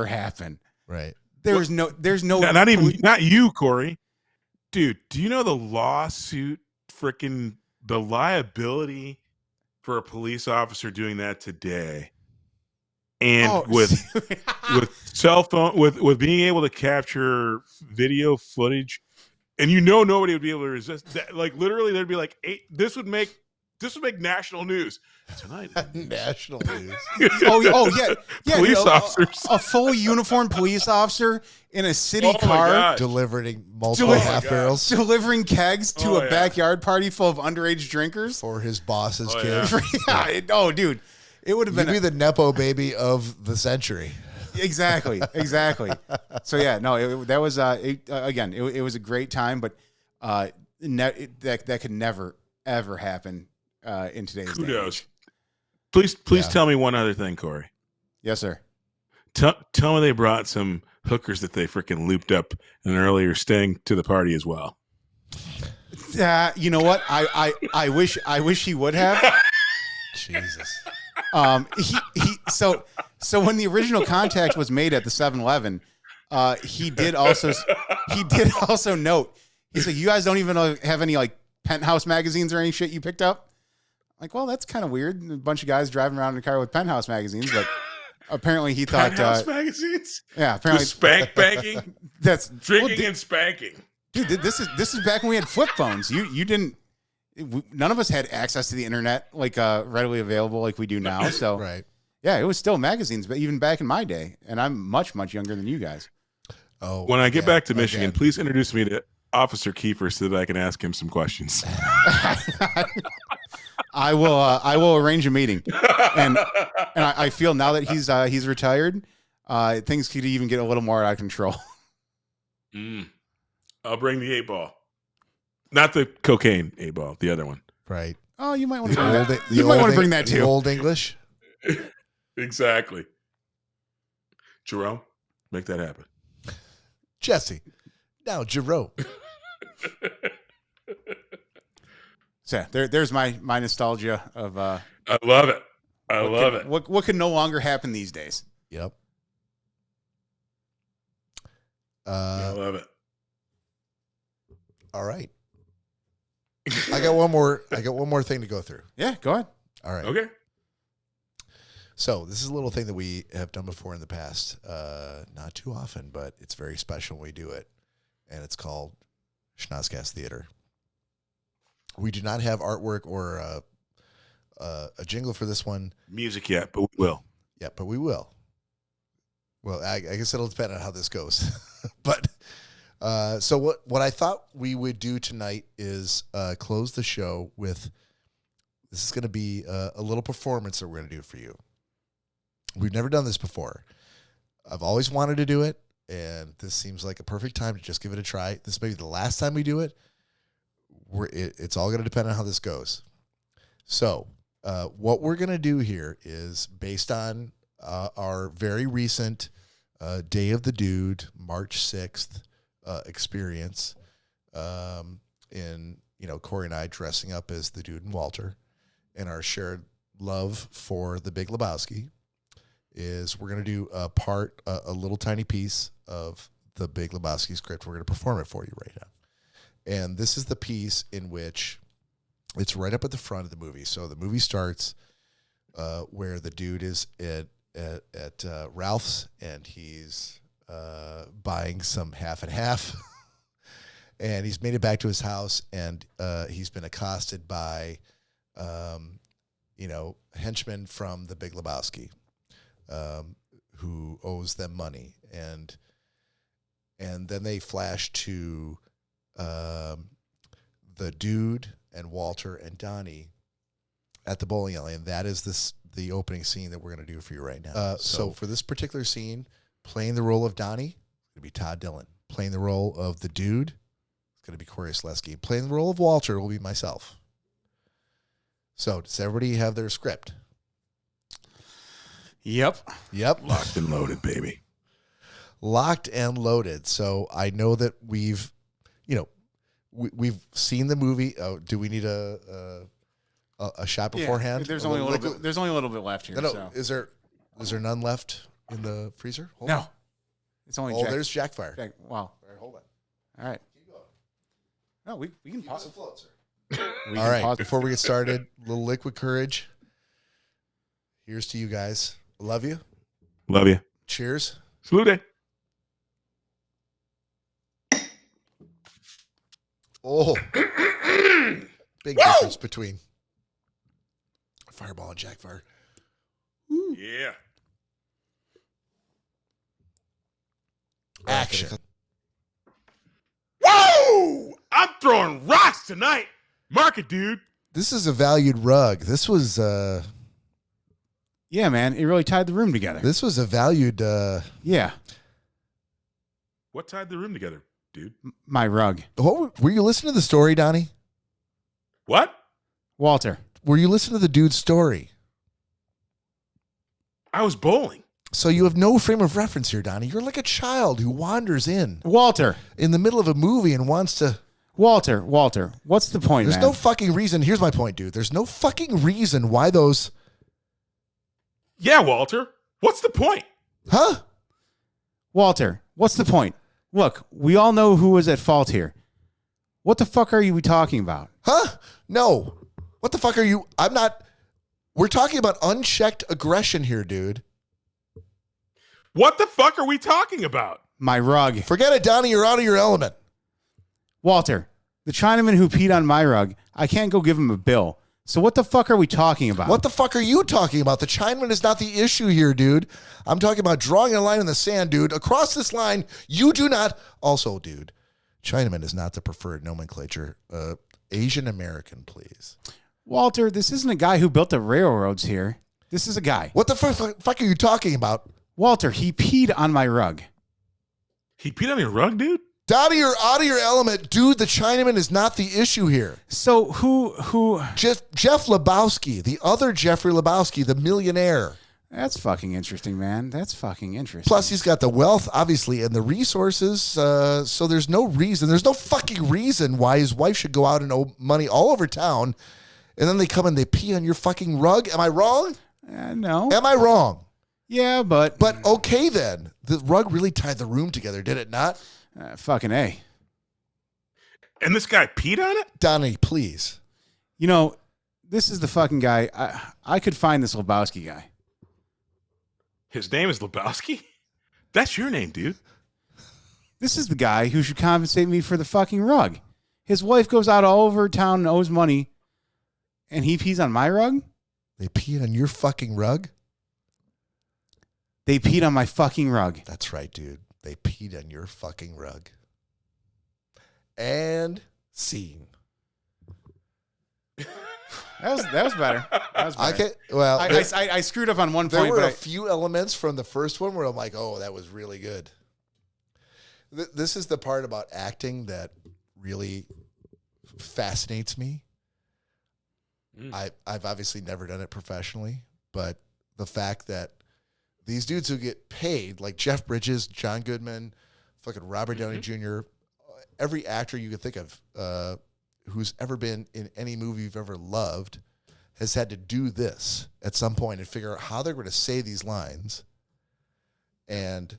happen. Right. There's no not you, Corey. Dude, do you know the lawsuit, freaking the liability for a police officer doing that today? And with cell phone, with being able to capture video footage, and nobody would be able to resist that. Like literally, there'd be like 8. This would make national news tonight. National news. oh yeah. Police officers, a full uniformed police officer in a city car delivering multiple half barrels, delivering kegs to a backyard party full of underage drinkers for his boss's kids. Yeah. Dude. It would have been the Nepo baby of the century. Exactly. So yeah, no, that was again, it was a great time, but that could never ever happen in today's day. Kudos. Please tell me one other thing, Corey. Yes, sir. Tell me they brought some hookers that they freaking looped up an earlier sting to the party as well. You know what? I wish he would have. Jesus. So when the original contact was made at the 7-Eleven, he did also note, he's like, you guys don't even have any like Penthouse magazines or any shit you picked up? Like, well, that's kind of weird. A bunch of guys driving around in a car with Penthouse magazines, but apparently he thought Penthouse magazines. Yeah, apparently the spank banking. That's drinking and spanking. Dude, this is back when we had flip phones. You didn't. None of us had access to the internet like readily available like we do now. So Right. Yeah, it was still magazines, but even back in my day, and I'm much younger than you guys. Oh, when I get back to Michigan, please introduce me to Officer Kiefer so that I can ask him some questions. I will arrange a meeting, and I feel now that he's retired, things could even get a little more out of control. I'll bring the 8-ball, not the cocaine 8-ball, the other one. Right. Oh, you might want to bring that. You might want to bring that too. The old English. Exactly. Jerome, make that happen. Jesse. Now, Jerome. So there's my nostalgia of. I love it. I love it. What can no longer happen these days? Yep. I love it. All right. I got one more thing to go through. Yeah, go ahead. All right. Okay. So this is a little thing that we have done before in the past. Not too often, but it's very special when we do it. And it's called Schnozzcast Theater. We do not have artwork or a jingle for this one. Music yet, but we will. Yeah, but we will. Well, I guess it'll depend on how this goes. But so what I thought we would do tonight is close the show with, this is going to be a little performance that we're going to do for you. We've never done this before. I've always wanted to do it, and this seems like a perfect time to just give it a try. This may be the last time we do it. It's all going to depend on how this goes. So what we're going to do here is based on our very recent Day of the Dude, March 6th experience in, Cory and I dressing up as the Dude and Walter, and our shared love for The Big Lebowski, is we're going to do a little tiny piece of The Big Lebowski script. We're going to perform it for you right now. And this is the piece in which it's right up at the front of the movie. So the movie starts where the dude is at Ralph's, and he's buying some half and half. And he's made it back to his house, and he's been accosted by, henchmen from The Big Lebowski, who owes them money. And then they flash to the dude and Walter and Donnie at the bowling alley, and that is the opening scene that we're going to do for you right now. So for this particular scene, playing the role of Donnie, it's going to be Todd Dillon. Playing the role of the dude, it's going to be Cory. Playing the role of Walter will be myself. So does everybody have their script? Yep. Locked and loaded, baby. Locked and loaded. So I know that we've seen the movie. Oh, do we need a shot beforehand? There's only a little bit left here. No. So. Is there none left in the freezer? Hold no. on. It's only. There's Jackfire. Wow. All right, hold on. All right. Keep going. No, we can pause it. Float, sir. All right. Before we get started, a little liquid courage. Here's to you guys. Love you. Love you. Cheers. Salute. Oh, big difference between Fireball and Jackfire. Woo. Yeah. Action. Whoa! I'm throwing rocks tonight. Mark it, dude. This is a valued rug. This was yeah, man. It really tied the room together. This was a valued yeah. What tied the room together, dude? My rug. What were you listening to the story, Donnie? What? Walter. Were you listening to the dude's story? I was bowling. So you have no frame of reference here, Donnie. You're like a child who wanders in the middle of a movie and wants to. Walter, what's the point, There's man? no fucking reason. Here's my point, dude. There's no fucking reason why those. Yeah, Walter. What's the point? Huh? Walter, what's the point? Look, we all know who was at fault here. What the fuck are you talking about? Huh? No. What the fuck are you? I'm not. We're talking about unchecked aggression here, dude. What the fuck are we talking about? My rug. Forget it, Donnie. You're out of your element. Walter, the Chinaman who peed on my rug, I can't go give him a bill. So what the fuck are we talking about? What the fuck are you talking about? The Chinaman is not the issue here, dude. I'm talking about drawing a line in the sand, dude. Across this line, you do not. Also, dude, Chinaman is not the preferred nomenclature. Asian American, please. Walter, this isn't a guy who built the railroads here. This is a guy. What the fuck are you talking about? Walter, he peed on my rug. He peed on your rug, dude? Donnie, you're out of your element. Dude, the Chinaman is not the issue here. So who? Jeff Lebowski, the other Jeffrey Lebowski, the millionaire. That's fucking interesting, man. That's fucking interesting. Plus, he's got the wealth, obviously, and the resources. So there's no reason. There's no fucking reason why his wife should go out and owe money all over town, and then they come and they pee on your fucking rug. Am I wrong? No. Am I wrong? Yeah, but okay then. The rug really tied the room together, did it not? Fucking A. And this guy peed on it? Donnie, please. You know, this is the fucking guy. I could find this Lebowski guy. His name is Lebowski? That's your name, dude. This is the guy who should compensate me for the fucking rug. His wife goes out all over town and owes money, and he pees on my rug? They peed on your fucking rug? They peed on my fucking rug. That's right, dude. They peed on your fucking rug. And scene. That was better. That was better. I screwed up on one there point. There were a few elements from the first one where I'm like, oh, that was really good. This is the part about acting that really fascinates me. I've obviously never done it professionally, but the fact that these dudes who get paid, like Jeff Bridges, John Goodman, fucking Robert Downey Jr., every actor you could think of who's ever been in any movie you've ever loved has had to do this at some point and figure out how they're going to say these lines. And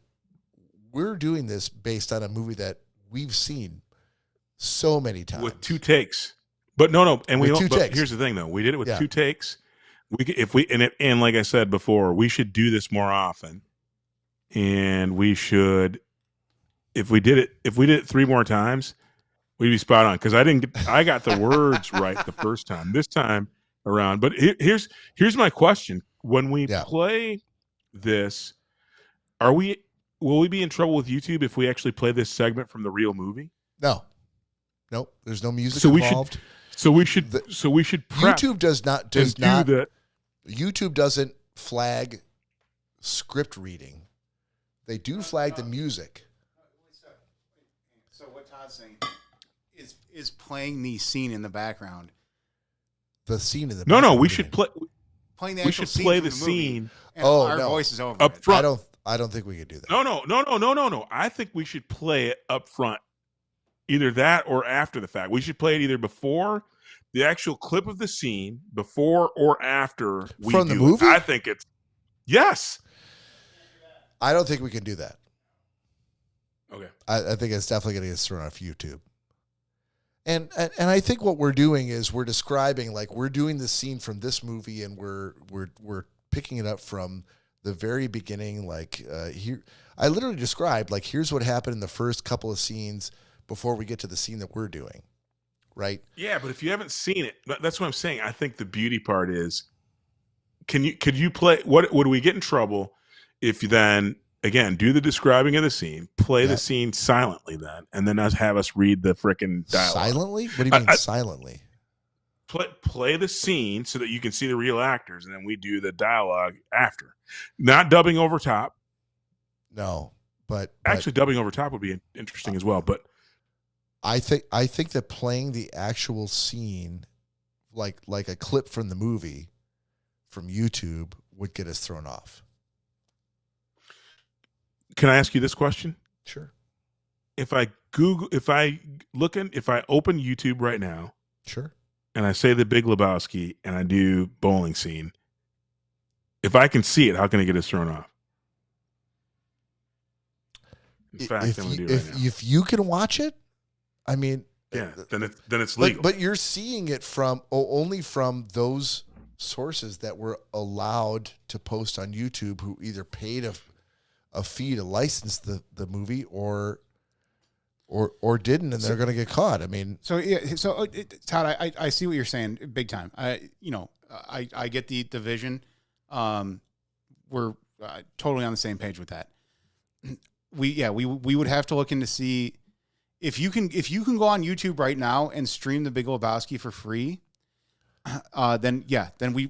we're doing this based on a movie that we've seen so many times. With 2 takes. But no, and we don't. But here's the thing, though. We did it with 2 takes. And like I said before, we should do this more often. And we should, if we did it 3 more times, we'd be spot on. Because I got the words right the first time. This time around, but here's my question: when we play this, will we be in trouble with YouTube if we actually play this segment from the real movie? No, nope. There's no music involved. We should prep. YouTube does not YouTube doesn't flag script reading. They do flag the music. So what Todd's saying is playing the scene in the background. The scene in the background. No, we should play. Playing the we should play the scene. And our voice is over up front. I don't think we could do that. No. I think we should play it up front. Either that or after the fact. We should play it either before the actual clip of the scene, before or after we from the do movie. I think it's yes. I don't think we can do that. Okay. I think it's definitely going to get thrown off YouTube. And I think what we're doing is we're describing, like, we're doing the scene from this movie and we're picking it up from the very beginning. Like here, I literally described, like, here's what happened in the first couple of scenes before we get to the scene that we're doing. Right? Yeah, but if you haven't seen it, that's what I'm saying. I think the beauty part is, could you play? Would we get in trouble if you then again do the describing of the scene, play the scene silently, and then have us read the frickin' dialogue silently? What do you mean silently? Play the scene so that you can see the real actors, and then we do the dialogue after, not dubbing over top. No, but actually dubbing over top would be interesting as well, but. I think that playing the actual scene, like a clip from the movie, from YouTube, would get us thrown off. Can I ask you this question? Sure. If I open YouTube right now, sure, and I say The Big Lebowski and I do bowling scene, if I can see it, how can it get us thrown off? In fact, if you can watch it. I mean, Yeah, then it's legal. But you're seeing it from only from those sources that were allowed to post on YouTube, who either paid a fee to license the movie or didn't, and they're going to get caught. I mean, Todd, I see what you're saying, big time. I get the vision. We're totally on the same page with that. We would have to look into see if you can go on YouTube right now and stream The Big Lebowski for free. Then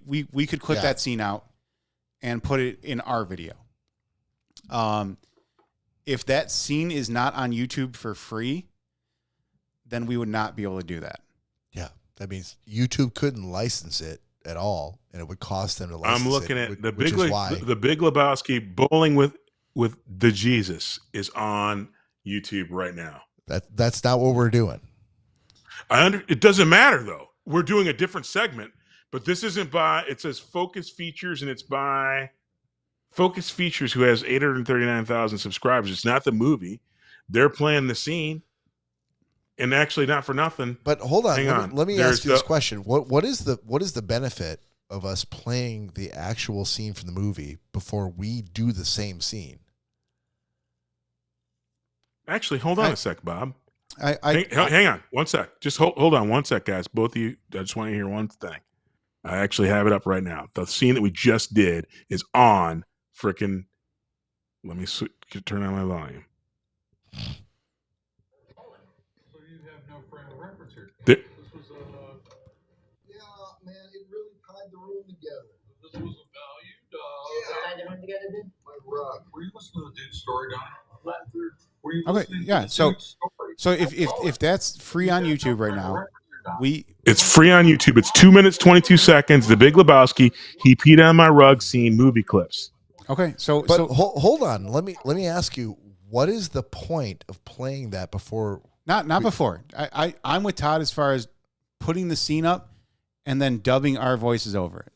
we could clip that scene out and put it in our video. If that scene is not on YouTube for free, then we would not be able to do that. Yeah, that means YouTube couldn't license it at all, and it would cost them to license it. I'm looking at the Big Lebowski Bowling with the Jesus is on YouTube right now. That's not what we're doing. It doesn't matter though. We're doing a different segment, but this isn't by. It says Focus Features, and it's by Focus Features, who has 839,000 subscribers. It's not the movie. They're playing the scene, and actually, not for nothing. But hold on, let me ask you this question: what is the benefit of us playing the actual scene from the movie before we do the same scene? Actually, hold on a sec, Bob. Hang on one sec. Just hold on one sec, guys. Both of you, I just want to hear one thing. I actually have it up right now. The scene that we just did is on freaking. Let me turn on my volume. So you have no frame of reference here. This was yeah, man, it really tied the room together. This was a valued. Tied the room together, dude. My rug. Were you listening to the dude's story, Don? Were you Okay, listening yeah. to the So dude's story? so if that's free on YouTube right now, it's free on YouTube. It's 2 minutes 22 seconds. The Big Lebowski. He peed on my rug. Scene movie clips. Okay, so hold on. Let me ask you, what is the point of playing that before? Not before. I'm with Todd as far as putting the scene up and then dubbing our voices over it.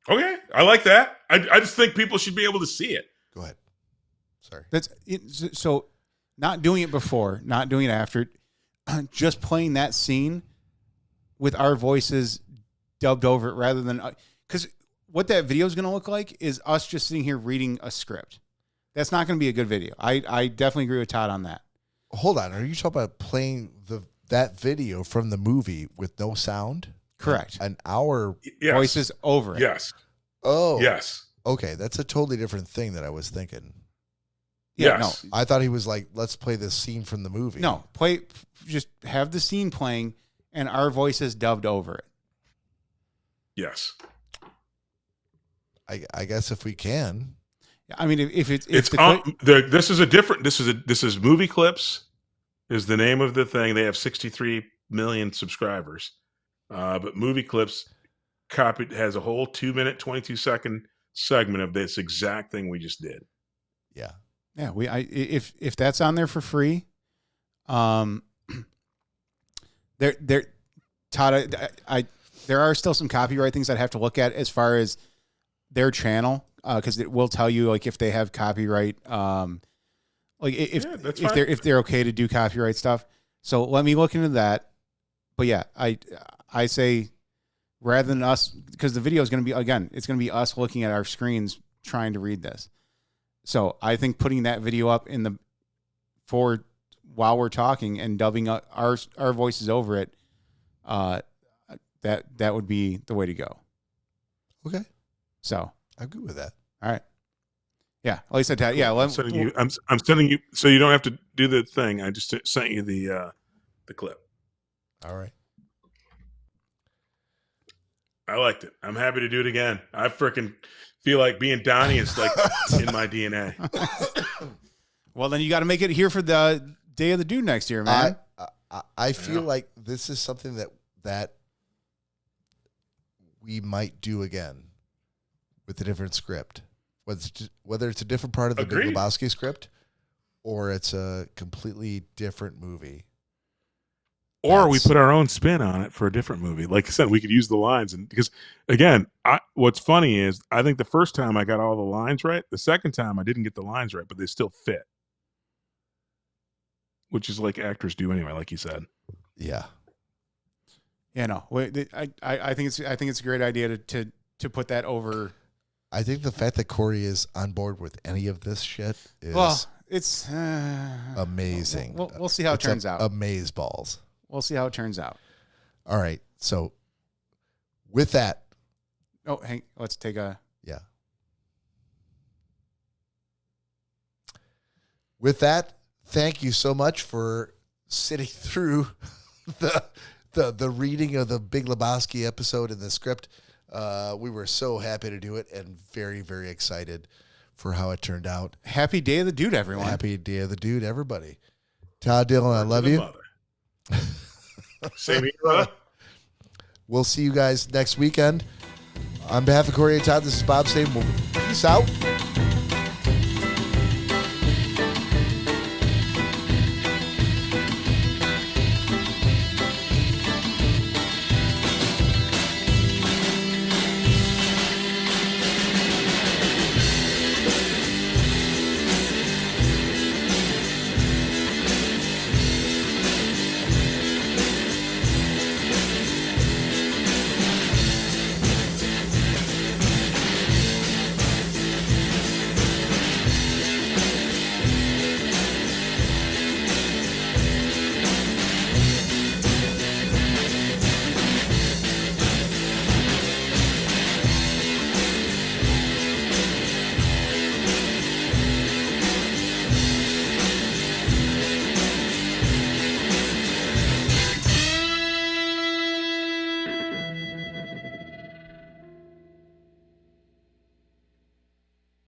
Okay, I like that. I just think people should be able to see it. Go ahead. Sorry. That's it. So not doing it before, not doing it after, just playing that scene with our voices dubbed over it rather than because what that video is going to look like is us just sitting here reading a script. That's not going to be a good video. I definitely agree with Todd on that. Hold on. Are you talking about playing that video from the movie with no sound? Correct. And our voices over it. Yes. Oh. Yes. Okay, that's a totally different thing that I was thinking. Yeah, yes. no. I thought he was like, let's play this scene from the movie. No, just have the scene playing and our voices dubbed over it. Yes. I guess if we can. I mean, if it's this is Movie Clips is the name of the thing. They have 63 million subscribers. But Movie Clips has a whole 2 minute, 22 second segment of this exact thing we just did. Yeah. Yeah, if that's on there for free, Todd, there are still some copyright things I'd have to look at as far as their channel, because it will tell you like if they have copyright, if they're okay to do copyright stuff. So let me look into that. But yeah, I say rather than us, because the video is going to be it's going to be us looking at our screens trying to read this. So I think putting that video up while we're talking and dubbing our voices over it, that would be the way to go. Okay. So I'm good with that. All right. Yeah. Like I said, yeah. I'm sending you so you don't have to do the thing. I just sent you the clip. All right. I liked it. I'm happy to do it again. I freaking feel like being Donnie is like in my DNA. Well, then you got to make it here for the Day of the Dude next year, man. I feel like this is something that we might do again with a different script, whether it's a different part of the Big Lebowski script or it's a completely different movie. Or we put our own spin on it for a different movie. Like I said, we could use the lines, and because again, what's funny is I think the first time I got all the lines right. The second time I didn't get the lines right, but they still fit. which is like actors do anyway, like you said. Yeah. Yeah, no. I think it's a great idea to put that over. I think the fact that Cory is on board with any of this shit is It's amazing. We'll see how it turns out. Amaze balls. We'll see how it turns out. All right. So with that. Oh, let's take a. Yeah. With that, thank you so much for sitting through the reading of the Big Lebowski episode in the script. We were so happy to do it and very, very excited for how it turned out. Happy Day of the Dude, everyone. Happy Day of the Dude, everybody. Todd Dillon, I love you. Same here, brother. We'll see you guys next weekend. On behalf of Cory and Todd, this is Bob saying, peace out.